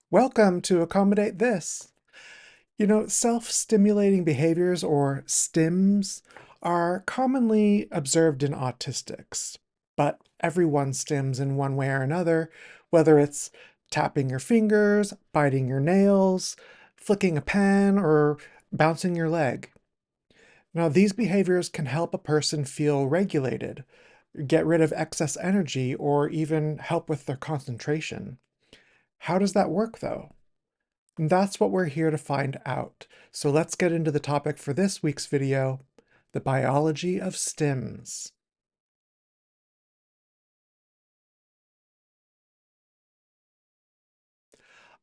Welcome to accommodate this. Self-stimulating behaviors, or STIMs, are commonly observed in autistics, but everyone stims in one way or another, whether it's tapping your fingers, biting your nails, flicking a pen, or bouncing your leg. Now, these behaviors can help a person feel regulated, get rid of excess energy, or even help with their concentration. How does that work, though? And that's what we're here to find out. So let's get into the topic for this week's video, the biology of stims.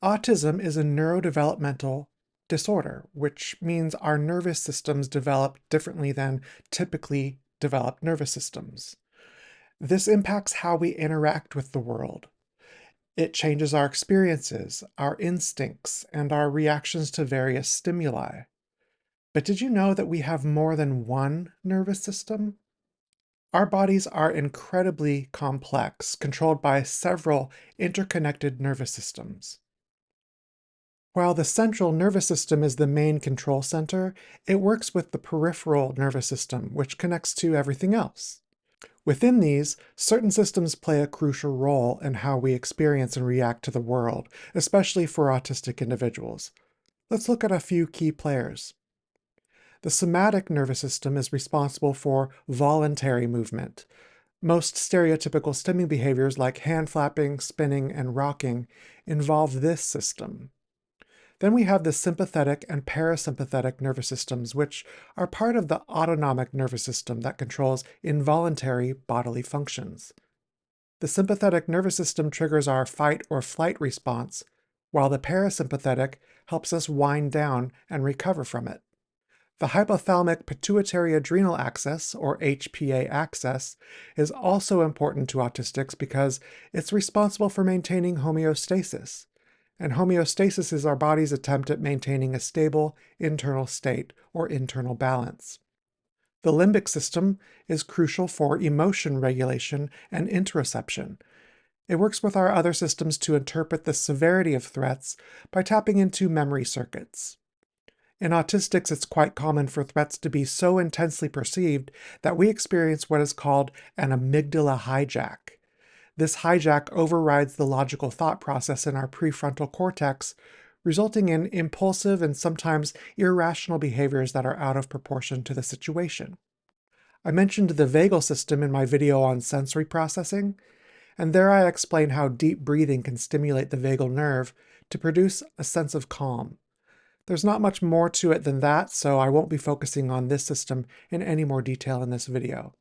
Autism is a neurodevelopmental disorder, which means our nervous systems develop differently than typically developed nervous systems. This impacts how we interact with the world. It changes our experiences, our instincts, and our reactions to various stimuli. But did you know that we have more than one nervous system? Our bodies are incredibly complex, controlled by several interconnected nervous systems. While the central nervous system is the main control center, it works with the peripheral nervous system, which connects to everything else. Within these, certain systems play a crucial role in how we experience and react to the world, especially for autistic individuals. Let's look at a few key players. The somatic nervous system is responsible for voluntary movement. Most stereotypical stimming behaviors like hand flapping, spinning, and rocking involve this system. Then we have the sympathetic and parasympathetic nervous systems, which are part of the autonomic nervous system that controls involuntary bodily functions. The sympathetic nervous system triggers our fight or flight response, while the parasympathetic helps us wind down and recover from it. The hypothalamic pituitary adrenal axis, or HPA axis, is also important to autistics because it's responsible for maintaining homeostasis. And homeostasis is our body's attempt at maintaining a stable internal state or internal balance. The limbic system is crucial for emotion regulation and interoception. It works with our other systems to interpret the severity of threats by tapping into memory circuits. In autistics, it's quite common for threats to be so intensely perceived that we experience what is called an amygdala hijack. This hijack overrides the logical thought process in our prefrontal cortex, resulting in impulsive and sometimes irrational behaviors that are out of proportion to the situation. I mentioned the vagal system in my video on sensory processing, and there I explain how deep breathing can stimulate the vagal nerve to produce a sense of calm. There's not much more to it than that, so I won't be focusing on this system in any more detail in this video.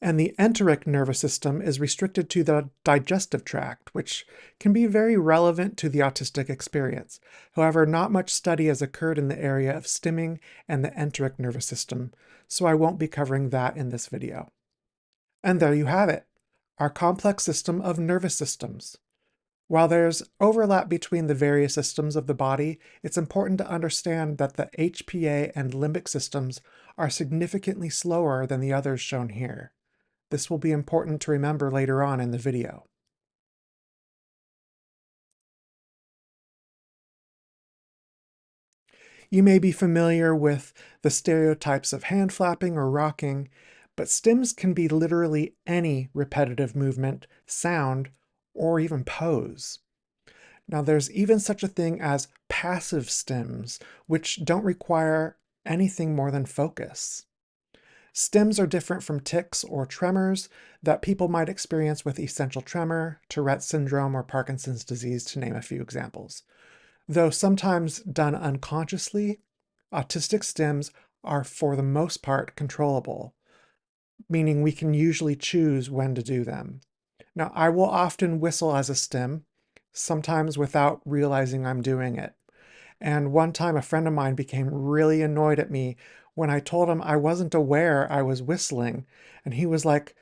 And the enteric nervous system is restricted to the digestive tract, which can be very relevant to the autistic experience. However, not much study has occurred in the area of stimming and the enteric nervous system, so I won't be covering that in this video. And there you have it, our complex system of nervous systems. While there's overlap between the various systems of the body, it's important to understand that the HPA and limbic systems are significantly slower than the others shown here. This will be important to remember later on in the video. You may be familiar with the stereotypes of hand flapping or rocking, but stims can be literally any repetitive movement, sound, or even pose. Now, there's even such a thing as passive stims, which don't require anything more than focus. Stims are different from tics or tremors that people might experience with essential tremor, Tourette syndrome, or Parkinson's disease, to name a few examples. Though sometimes done unconsciously, autistic stims are for the most part controllable, meaning we can usually choose when to do them. Now, I will often whistle as a stim, sometimes without realizing I'm doing it. And one time a friend of mine became really annoyed at me when I told him I wasn't aware I was whistling. And he was like,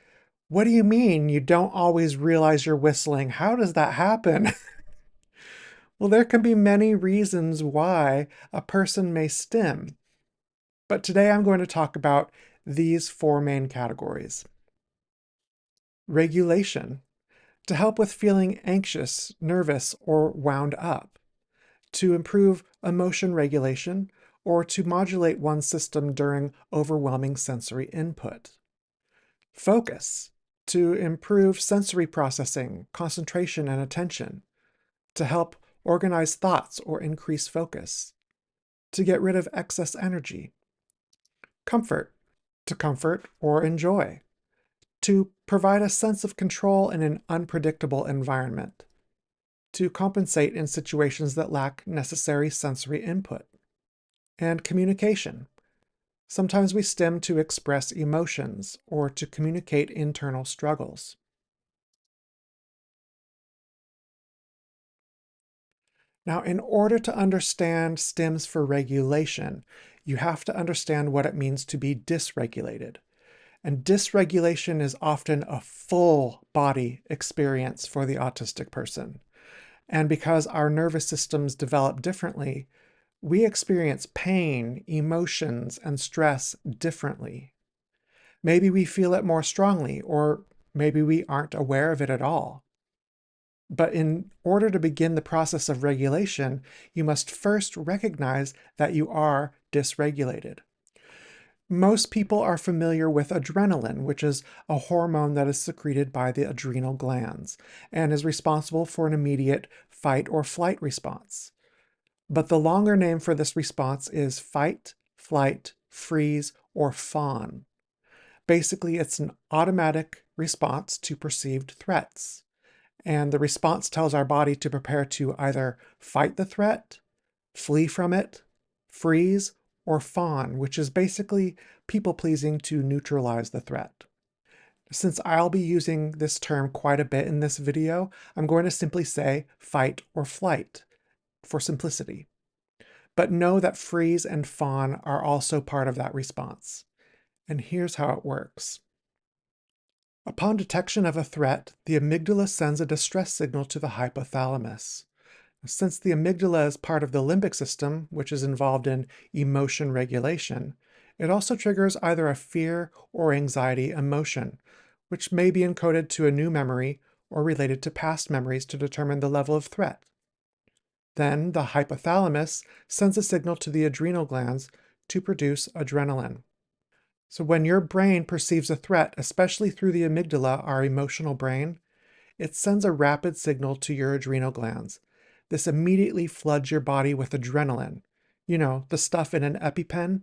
"What do you mean you don't always realize you're whistling? How does that happen?" Well, there can be many reasons why a person may stim. But today I'm going to talk about these four main categories. Regulation, to help with feeling anxious, nervous, or wound up. to improve emotion regulation, or to modulate one's system during overwhelming sensory input. Focus, to improve sensory processing, concentration, and attention, to help organize thoughts or increase focus, to get rid of excess energy. Comfort, to comfort or enjoy, to provide a sense of control in an unpredictable environment, to compensate in situations that lack necessary sensory input. And communication. Sometimes we stim to express emotions or to communicate internal struggles. Now, in order to understand stims for regulation, you have to understand what it means to be dysregulated. And dysregulation is often a full body experience for the autistic person. And because our nervous systems develop differently, we experience pain, emotions, and stress differently. Maybe we feel it more strongly, or maybe we aren't aware of it at all. But in order to begin the process of regulation, you must first recognize that you are dysregulated. Most people are familiar with adrenaline, which is a hormone that is secreted by the adrenal glands and is responsible for an immediate fight or flight response. But the longer name for this response is fight, flight, freeze, or fawn. Basically, it's an automatic response to perceived threats. And the response tells our body to prepare to either fight the threat, flee from it, freeze, or fawn, which is basically people-pleasing to neutralize the threat. Since I'll be using this term quite a bit in this video, I'm going to simply say fight or flight for simplicity. But know that freeze and fawn are also part of that response. And here's how it works. Upon detection of a threat, the amygdala sends a distress signal to the hypothalamus. Since the amygdala is part of the limbic system, which is involved in emotion regulation, it also triggers either a fear or anxiety emotion, which may be encoded to a new memory or related to past memories to determine the level of threat. Then the hypothalamus sends a signal to the adrenal glands to produce adrenaline. So when your brain perceives a threat, especially through the amygdala, our emotional brain, it sends a rapid signal to your adrenal glands. This immediately floods your body with adrenaline, you know, the stuff in an EpiPen,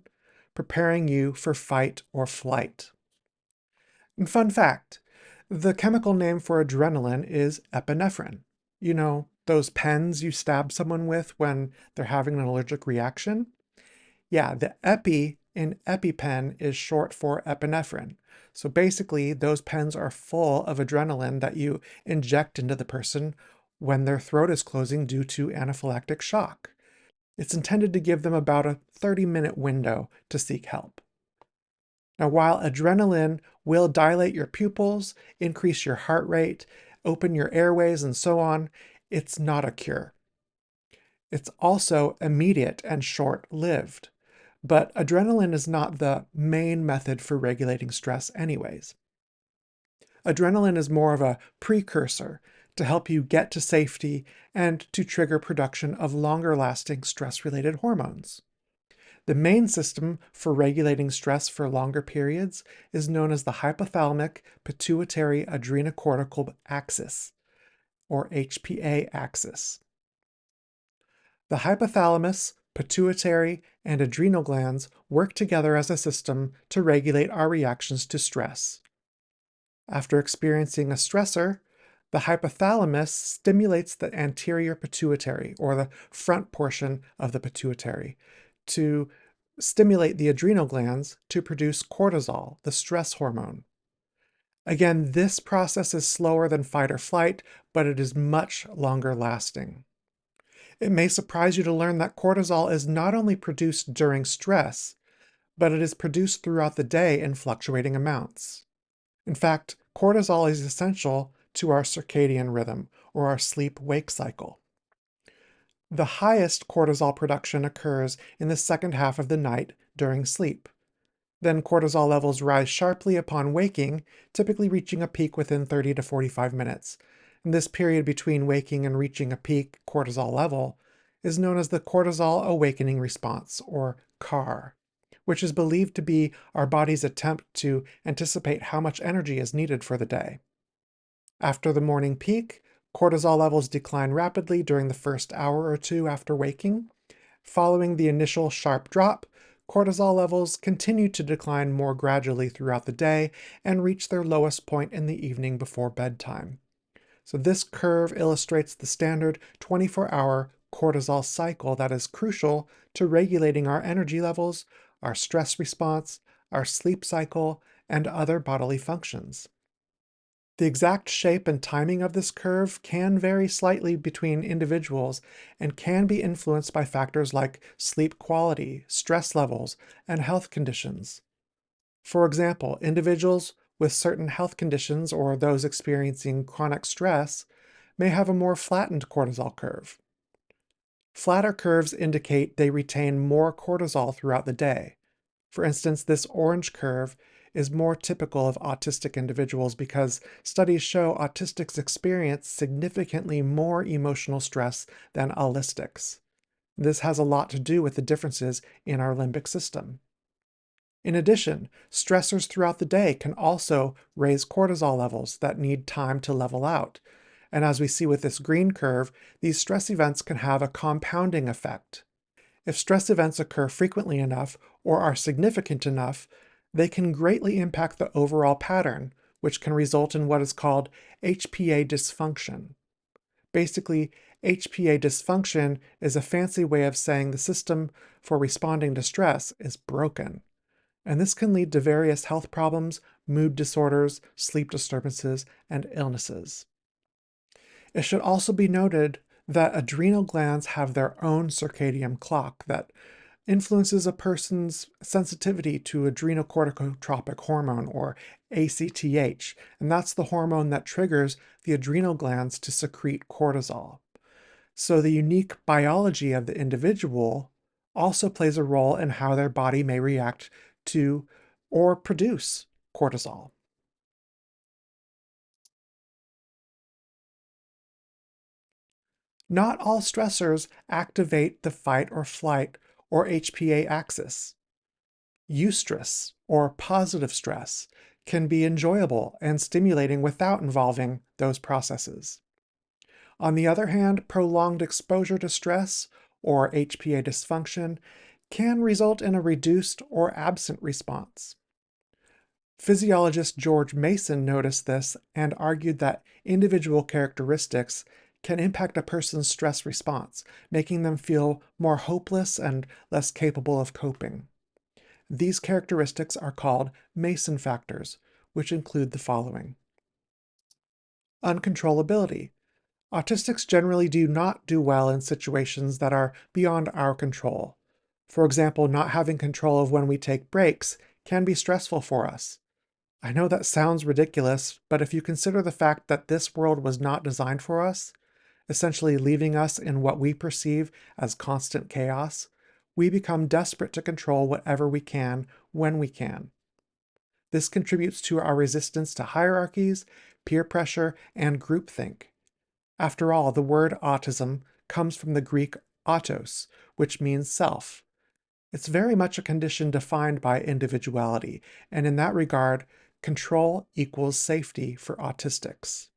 preparing you for fight or flight. And fun fact, the chemical name for adrenaline is epinephrine. You know, those pens you stab someone with when they're having an allergic reaction? Yeah, the epi in EpiPen is short for epinephrine. So basically, those pens are full of adrenaline that you inject into the person when their throat is closing due to anaphylactic shock. It's intended to give them about a 30-minute window to seek help. Now, while adrenaline will dilate your pupils, increase your heart rate, open your airways, and so on, it's not a cure. It's also immediate and short-lived. But adrenaline is not the main method for regulating stress anyways. Adrenaline is more of a precursor to help you get to safety and to trigger production of longer-lasting stress-related hormones. The main system for regulating stress for longer periods is known as the hypothalamic pituitary adrenocortical axis, or HPA axis. The hypothalamus, pituitary, and adrenal glands work together as a system to regulate our reactions to stress. After experiencing a stressor, the hypothalamus stimulates the anterior pituitary, or the front portion of the pituitary, to stimulate the adrenal glands to produce cortisol, the stress hormone. Again, this process is slower than fight or flight, but it is much longer lasting. It may surprise you to learn that cortisol is not only produced during stress, but it is produced throughout the day in fluctuating amounts. In fact, cortisol is essential to our circadian rhythm, or our sleep-wake cycle. The highest cortisol production occurs in the second half of the night during sleep. Then cortisol levels rise sharply upon waking, typically reaching a peak within 30 to 45 minutes. And this period between waking and reaching a peak cortisol level is known as the cortisol awakening response, or CAR, which is believed to be our body's attempt to anticipate how much energy is needed for the day. After the morning peak, cortisol levels decline rapidly during the first hour or two after waking. Following the initial sharp drop, cortisol levels continue to decline more gradually throughout the day and reach their lowest point in the evening before bedtime. So this curve illustrates the standard 24-hour cortisol cycle that is crucial to regulating our energy levels, our stress response, our sleep cycle, and other bodily functions. The exact shape and timing of this curve can vary slightly between individuals and can be influenced by factors like sleep quality, stress levels, and health conditions. For example, individuals with certain health conditions or those experiencing chronic stress may have a more flattened cortisol curve. Flatter curves indicate they retain more cortisol throughout the day. For instance, this orange curve is more typical of autistic individuals because studies show autistics experience significantly more emotional stress than allistics. This has a lot to do with the differences in our limbic system. In addition, stressors throughout the day can also raise cortisol levels that need time to level out. And as we see with this green curve, these stress events can have a compounding effect. If stress events occur frequently enough or are significant enough, they can greatly impact the overall pattern, which can result in what is called HPA dysfunction. Basically, HPA dysfunction is a fancy way of saying the system for responding to stress is broken. And this can lead to various health problems, mood disorders, sleep disturbances, and illnesses. It should also be noted that adrenal glands have their own circadian clock that influences a person's sensitivity to adrenocorticotropic hormone, or ACTH, and that's the hormone that triggers the adrenal glands to secrete cortisol. So the unique biology of the individual also plays a role in how their body may react to or produce cortisol. Not all stressors activate the fight or flight or HPA axis. Eustress, or positive stress, can be enjoyable and stimulating without involving those processes. On the other hand, prolonged exposure to stress, or HPA dysfunction, can result in a reduced or absent response. Physiologist George Mason noticed this and argued that individual characteristics can impact a person's stress response, making them feel more hopeless and less capable of coping. These characteristics are called Mason factors, which include the following. Uncontrollability. Autistics generally do not do well in situations that are beyond our control. For example, not having control of when we take breaks can be stressful for us. I know that sounds ridiculous, but if you consider the fact that this world was not designed for us, essentially leaving us in what we perceive as constant chaos, we become desperate to control whatever we can when we can. This contributes to our resistance to hierarchies, peer pressure, and groupthink. After all, the word autism comes from the Greek autos, which means self. It's very much a condition defined by individuality, and in that regard, control equals safety for autistics.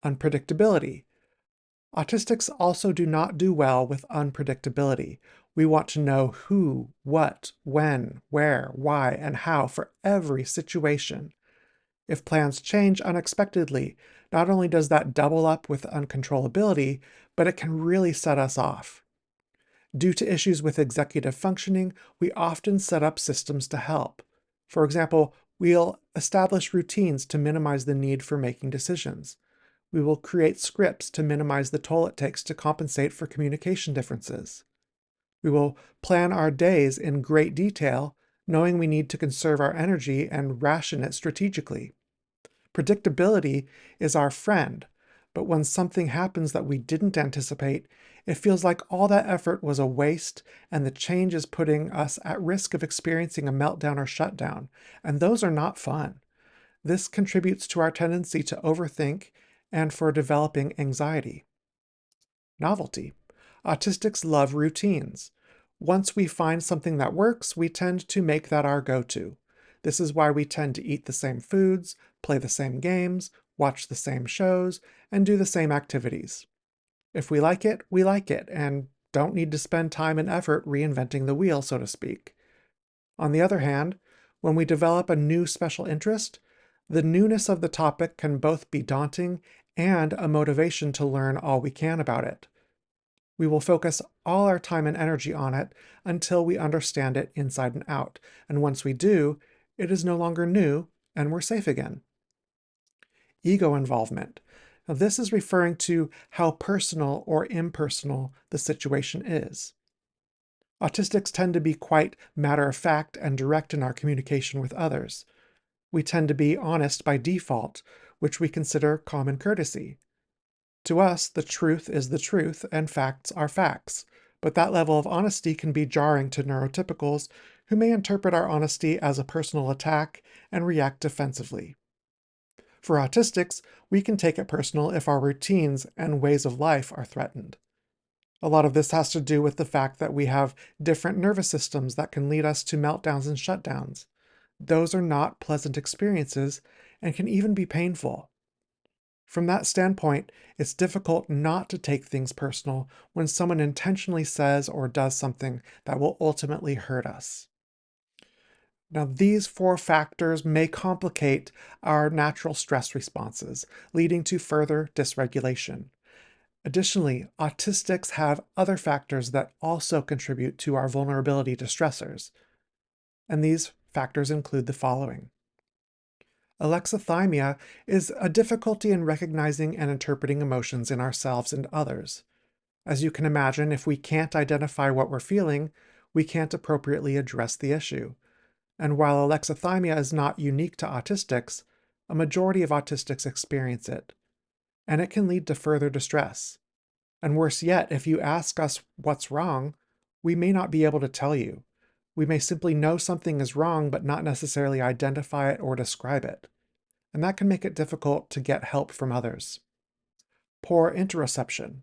Unpredictability. Autistics also do not do well with unpredictability. We want to know who, what, when, where, why, and how for every situation. If plans change unexpectedly, not only does that double up with uncontrollability, but it can really set us off. Due to issues with executive functioning, we often set up systems to help. For example, we'll establish routines to minimize the need for making decisions. We will create scripts to minimize the toll it takes to compensate for communication differences. We will plan our days in great detail, knowing we need to conserve our energy and ration it strategically. Predictability is our friend, but when something happens that we didn't anticipate, it feels like all that effort was a waste and the change is putting us at risk of experiencing a meltdown or shutdown, and those are not fun. This contributes to our tendency to overthink and for developing anxiety. Novelty. Autistics love routines. Once we find something that works, we tend to make that our go-to. This is why we tend to eat the same foods, play the same games, watch the same shows, and do the same activities. If we like it, and don't need to spend time and effort reinventing the wheel, so to speak. On the other hand, when we develop a new special interest, the newness of the topic can both be daunting and a motivation to learn all we can about it. We will focus all our time and energy on it until we understand it inside and out, and once we do, it is no longer new and we're safe again. Ego involvement. Now, this is referring to how personal or impersonal the situation is. Autistics tend to be quite matter-of-fact and direct in our communication with others. We tend to be honest by default, which we consider common courtesy. To us, the truth is the truth and facts are facts, but that level of honesty can be jarring to neurotypicals who may interpret our honesty as a personal attack and react defensively. For autistics, we can take it personal if our routines and ways of life are threatened. A lot of this has to do with the fact that we have different nervous systems that can lead us to meltdowns and shutdowns. Those are not pleasant experiences and can even be painful. From that standpoint, it's difficult not to take things personal when someone intentionally says or does something that will ultimately hurt us. Now, these four factors may complicate our natural stress responses, leading to further dysregulation. Additionally, autistics have other factors that also contribute to our vulnerability to stressors, and these factors include the following. Alexithymia is a difficulty in recognizing and interpreting emotions in ourselves and others. As you can imagine, if we can't identify what we're feeling, we can't appropriately address the issue. And while alexithymia is not unique to autistics, a majority of autistics experience it, and it can lead to further distress. And worse yet, if you ask us what's wrong, we may not be able to tell you. We may simply know something is wrong but not necessarily identify it or describe it. And that can make it difficult to get help from others. Poor interoception.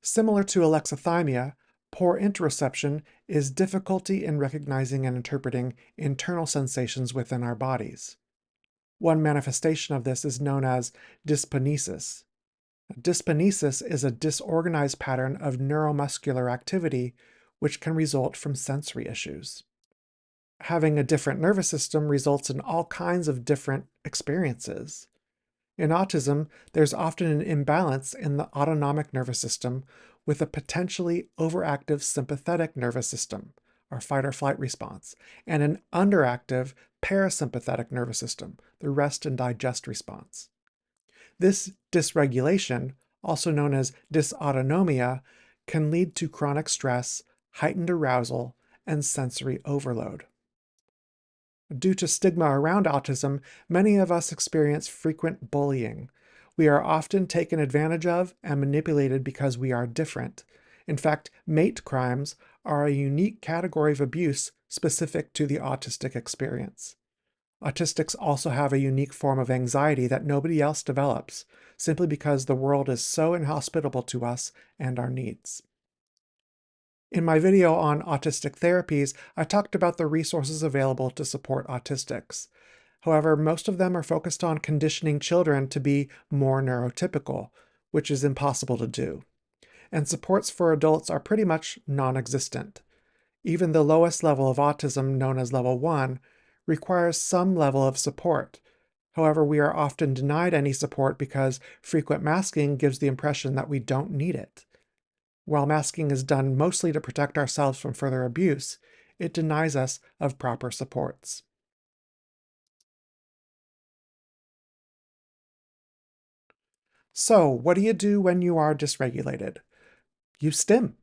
Similar to alexithymia, poor interoception is difficulty in recognizing and interpreting internal sensations within our bodies. One manifestation of this is known as dyskinesis. Dyskinesis is a disorganized pattern of neuromuscular activity which can result from sensory issues. Having a different nervous system results in all kinds of different experiences. In autism, there's often an imbalance in the autonomic nervous system with a potentially overactive sympathetic nervous system, our fight or flight response, and an underactive parasympathetic nervous system, the rest and digest response. This dysregulation, also known as dysautonomia, can lead to chronic stress, heightened arousal, and sensory overload. Due to stigma around autism, many of us experience frequent bullying. We are often taken advantage of and manipulated because we are different. In fact, mate crimes are a unique category of abuse specific to the autistic experience. Autistics also have a unique form of anxiety that nobody else develops, simply because the world is so inhospitable to us and our needs. In my video on autistic therapies, I talked about the resources available to support autistics. However, most of them are focused on conditioning children to be more neurotypical, which is impossible to do. And supports for adults are pretty much non-existent. Even the lowest level of autism, known as level 1, requires some level of support. However, we are often denied any support because frequent masking gives the impression that we don't need it. While masking is done mostly to protect ourselves from further abuse, it denies us of proper supports. So, what do you do when you are dysregulated? You stim.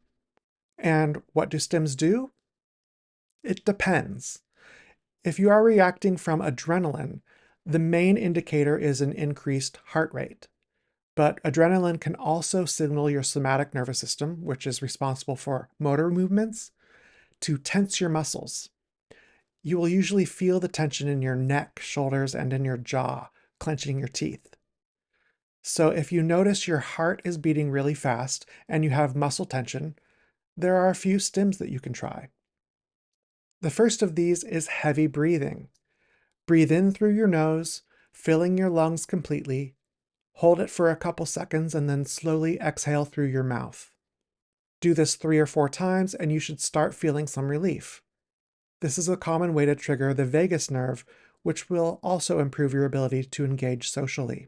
And what do stims do? It depends. If you are reacting from adrenaline, the main indicator is an increased heart rate. But adrenaline can also signal your somatic nervous system, which is responsible for motor movements, to tense your muscles. You will usually feel the tension in your neck, shoulders, and in your jaw, clenching your teeth. So if you notice your heart is beating really fast and you have muscle tension, there are a few stims that you can try. The first of these is heavy breathing. Breathe in through your nose, filling your lungs completely. Hold it for a couple seconds and then slowly exhale through your mouth. Do this 3 or 4 times and you should start feeling some relief. This is a common way to trigger the vagus nerve, which will also improve your ability to engage socially.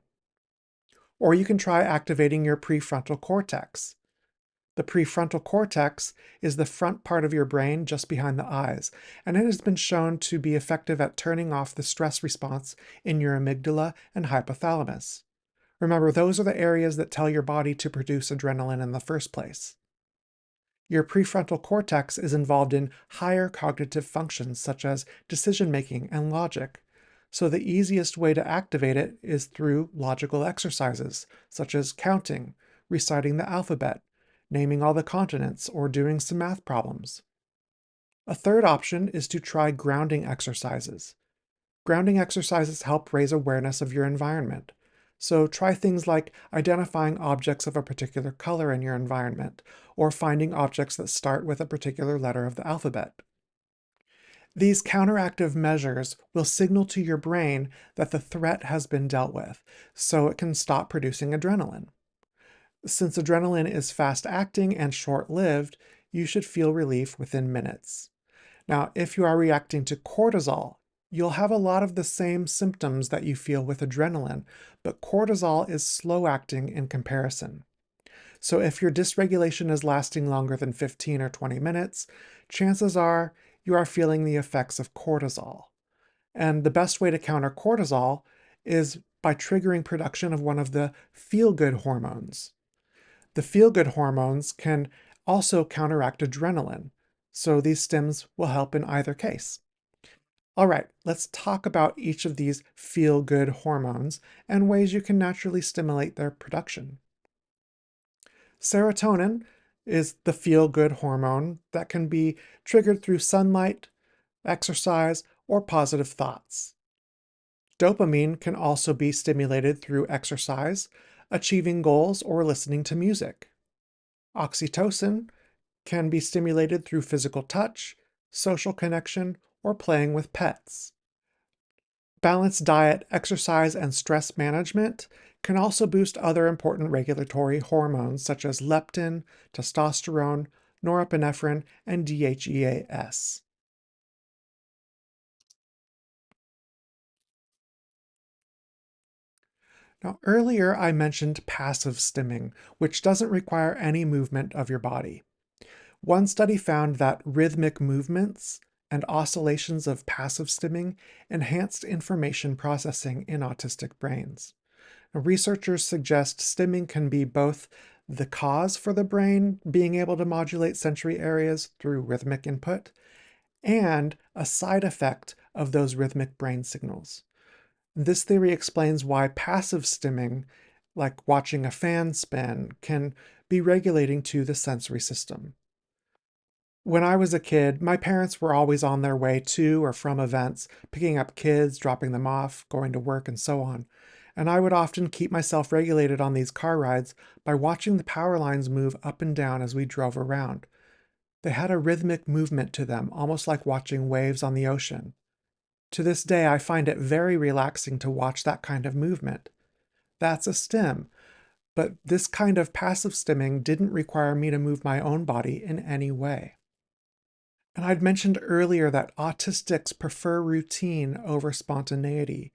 Or you can try activating your prefrontal cortex. The prefrontal cortex is the front part of your brain just behind the eyes, and it has been shown to be effective at turning off the stress response in your amygdala and hypothalamus. Remember, those are the areas that tell your body to produce adrenaline in the first place. Your prefrontal cortex is involved in higher cognitive functions such as decision making and logic. So the easiest way to activate it is through logical exercises, such as counting, reciting the alphabet, naming all the continents, or doing some math problems. A third option is to try grounding exercises. Grounding exercises help raise awareness of your environment. So try things like identifying objects of a particular color in your environment, or finding objects that start with a particular letter of the alphabet. These counteractive measures will signal to your brain that the threat has been dealt with, so it can stop producing adrenaline. Since adrenaline is fast-acting and short-lived, you should feel relief within minutes. Now, if you are reacting to cortisol, you'll have a lot of the same symptoms that you feel with adrenaline, but cortisol is slow-acting in comparison. So if your dysregulation is lasting longer than 15 or 20 minutes, chances are you are feeling the effects of cortisol. And the best way to counter cortisol is by triggering production of one of the feel-good hormones. The feel-good hormones can also counteract adrenaline, so these stims will help in either case. All right, let's talk about each of these feel-good hormones and ways you can naturally stimulate their production. Serotonin is the feel-good hormone that can be triggered through sunlight, exercise, or positive thoughts. Dopamine can also be stimulated through exercise, achieving goals, or listening to music. Oxytocin can be stimulated through physical touch, social connection, or playing with pets. Balanced diet, exercise, and stress management can also boost other important regulatory hormones such as leptin, testosterone, norepinephrine, and DHEAS. Now, earlier I mentioned passive stimming, which doesn't require any movement of your body. One study found that rhythmic movements and oscillations of passive stimming enhanced information processing in autistic brains. Now, researchers suggest stimming can be both the cause for the brain being able to modulate sensory areas through rhythmic input and a side effect of those rhythmic brain signals. This theory explains why passive stimming, like watching a fan spin, can be regulating to the sensory system. When I was a kid, my parents were always on their way to or from events, picking up kids, dropping them off, going to work, and so on. And I would often keep myself regulated on these car rides by watching the power lines move up and down as we drove around. They had a rhythmic movement to them, almost like watching waves on the ocean. To this day, I find it very relaxing to watch that kind of movement. That's a stim, but this kind of passive stimming didn't require me to move my own body in any way. And I'd mentioned earlier that autistics prefer routine over spontaneity.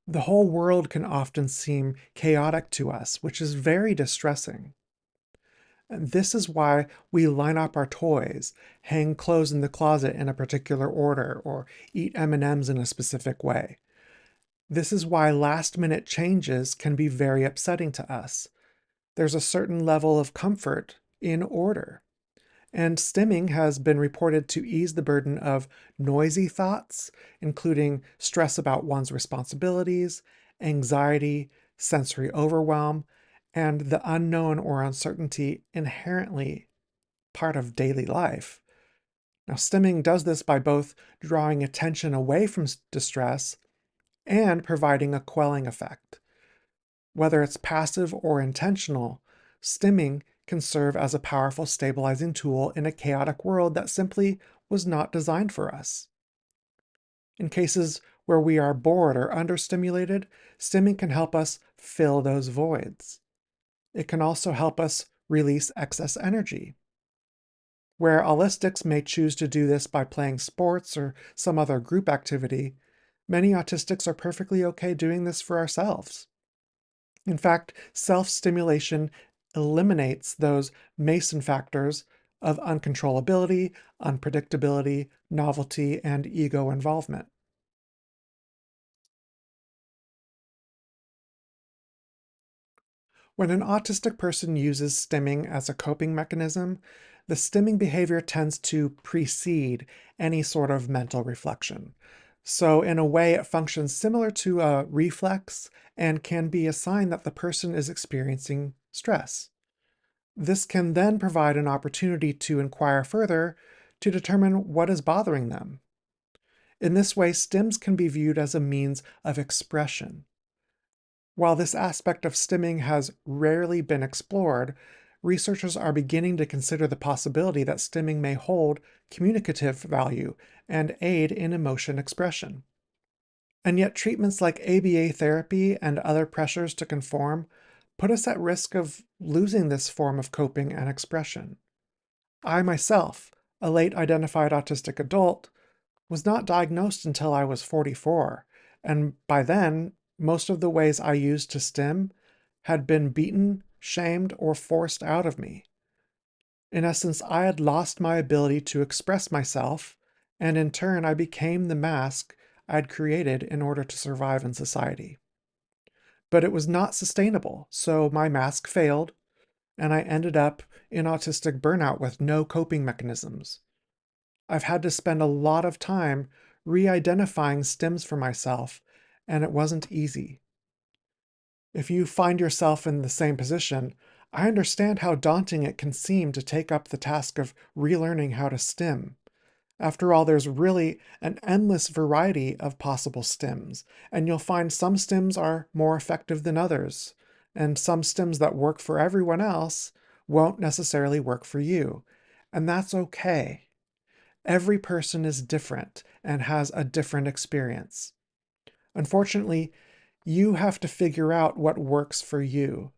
The whole world can often seem chaotic to us, which is very distressing. And this is why we line up our toys, hang clothes in the closet in a particular order, or eat M&Ms in a specific way. This is why last-minute changes can be very upsetting to us. There's a certain level of comfort in order. And stimming has been reported to ease the burden of noisy thoughts, including stress about one's responsibilities, anxiety, sensory overwhelm, and the unknown or uncertainty inherently part of daily life. Now, stimming does this by both drawing attention away from distress and providing a quelling effect. Whether it's passive or intentional, stimming can serve as a powerful stabilizing tool in a chaotic world that simply was not designed for us. In cases where we are bored or understimulated, stimming can help us fill those voids. It can also help us release excess energy. Where aulistics may choose to do this by playing sports or some other group activity, many autistics are perfectly okay doing this for ourselves. In fact, self-stimulation eliminates those Mason factors of uncontrollability, unpredictability, novelty, and ego involvement. When an autistic person uses stimming as a coping mechanism, the stimming behavior tends to precede any sort of mental reflection. So, in a way, it functions similar to a reflex and can be a sign that the person is experiencing stress. This can then provide an opportunity to inquire further to determine what is bothering them. In this way, stims can be viewed as a means of expression. While this aspect of stimming has rarely been explored, researchers are beginning to consider the possibility that stimming may hold communicative value and aid in emotion expression. And yet, treatments like ABA therapy and other pressures to conform put us at risk of losing this form of coping and expression. I myself, a late identified autistic adult, was not diagnosed until I was 44, and by then, most of the ways I used to stim had been beaten, shamed, or forced out of me. In essence, I had lost my ability to express myself, and in turn, I became the mask I'd created in order to survive in society. But it was not sustainable, so my mask failed, and I ended up in autistic burnout with no coping mechanisms. I've had to spend a lot of time re-identifying stims for myself, and it wasn't easy. If you find yourself in the same position, I understand how daunting it can seem to take up the task of relearning how to stim. After all, there's really an endless variety of possible stims, and you'll find some stims are more effective than others, and some stims that work for everyone else won't necessarily work for you. And that's okay. Every person is different and has a different experience. Unfortunately, you have to figure out what works for you.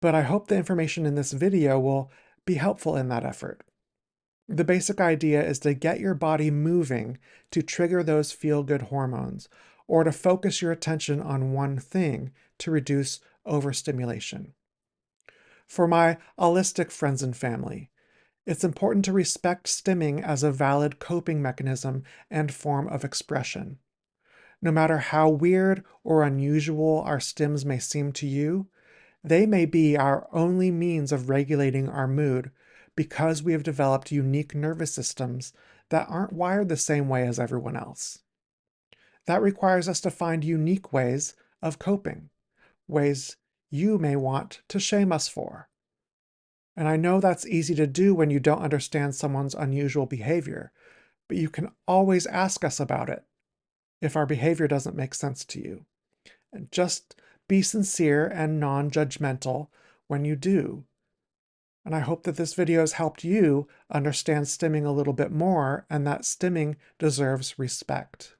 But I hope the information in this video will be helpful in that effort. The basic idea is to get your body moving to trigger those feel-good hormones, or to focus your attention on one thing to reduce overstimulation. For my autistic friends and family, it's important to respect stimming as a valid coping mechanism and form of expression. No matter how weird or unusual our stims may seem to you, they may be our only means of regulating our mood because we have developed unique nervous systems that aren't wired the same way as everyone else. That requires us to find unique ways of coping, ways you may want to shame us for. And I know that's easy to do when you don't understand someone's unusual behavior, but you can always ask us about it if our behavior doesn't make sense to you. And just be sincere and non-judgmental when you do. And I hope that this video has helped you understand stimming a little bit more and that stimming deserves respect.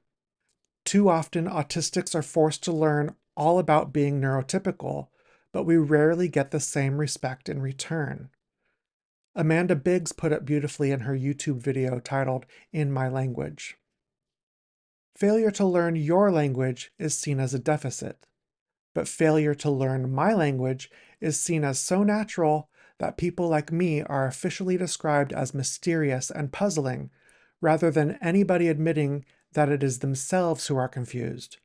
Too often, autistics are forced to learn all about being neurotypical, but we rarely get the same respect in return. Amanda Biggs put it beautifully in her YouTube video titled "In My Language." Failure to learn your language is seen as a deficit, but failure to learn my language is seen as so natural that people like me are officially described as mysterious and puzzling, rather than anybody admitting that it is themselves who are confused,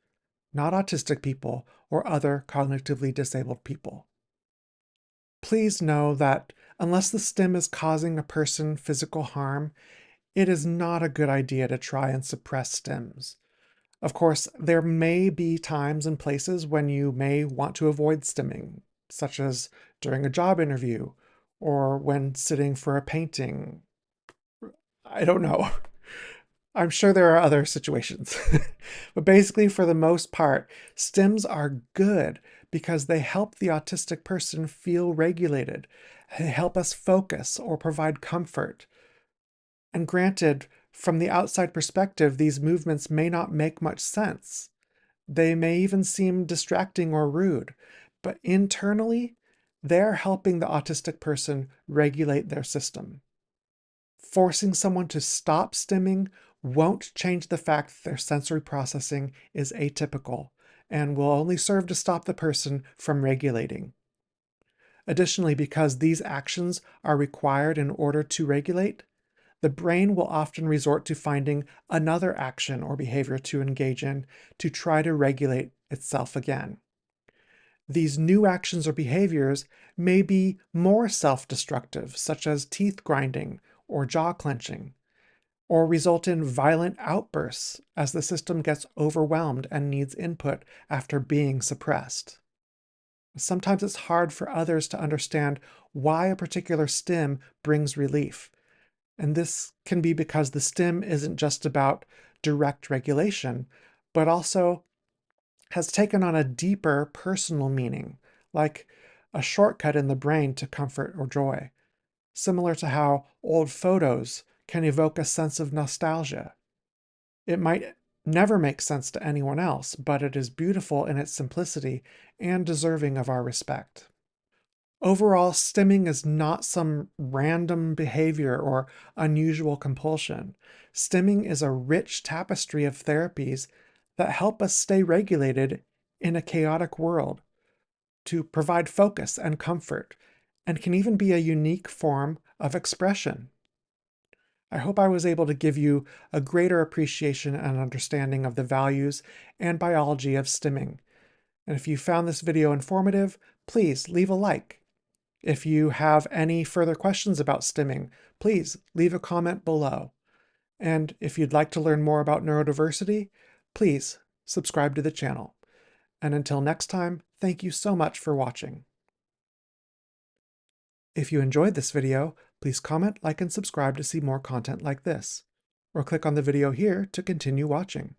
not autistic people or other cognitively disabled people. Please know that unless the stim is causing a person physical harm, it is not a good idea to try and suppress stims. Of course, there may be times and places when you may want to avoid stimming, such as during a job interview or when sitting for a painting. I don't know. I'm sure there are other situations. But basically, for the most part, stims are good because they help the autistic person feel regulated. They help us focus or provide comfort. And granted, from the outside perspective, these movements may not make much sense. They may even seem distracting or rude, but internally, they're helping the autistic person regulate their system. Forcing someone to stop stimming won't change the fact that their sensory processing is atypical and will only serve to stop the person from regulating. Additionally, because these actions are required in order to regulate, the brain will often resort to finding another action or behavior to engage in to try to regulate itself again. These new actions or behaviors may be more self-destructive, such as teeth grinding or jaw clenching, or result in violent outbursts as the system gets overwhelmed and needs input after being suppressed. Sometimes it's hard for others to understand why a particular stim brings relief. And this can be because the stim isn't just about direct regulation, but also has taken on a deeper personal meaning, like a shortcut in the brain to comfort or joy, similar to how old photos can evoke a sense of nostalgia. It might never make sense to anyone else, but it is beautiful in its simplicity and deserving of our respect. Overall, stimming is not some random behavior or unusual compulsion. Stimming is a rich tapestry of therapies that help us stay regulated in a chaotic world, to provide focus and comfort, and can even be a unique form of expression. I hope I was able to give you a greater appreciation and understanding of the values and biology of stimming. And if you found this video informative, please leave a like. If you have any further questions about stimming, please leave a comment below. And if you'd like to learn more about neurodiversity, please subscribe to the channel. And until next time, thank you so much for watching. If you enjoyed this video, please comment, like, and subscribe to see more content like this, or click on the video here to continue watching.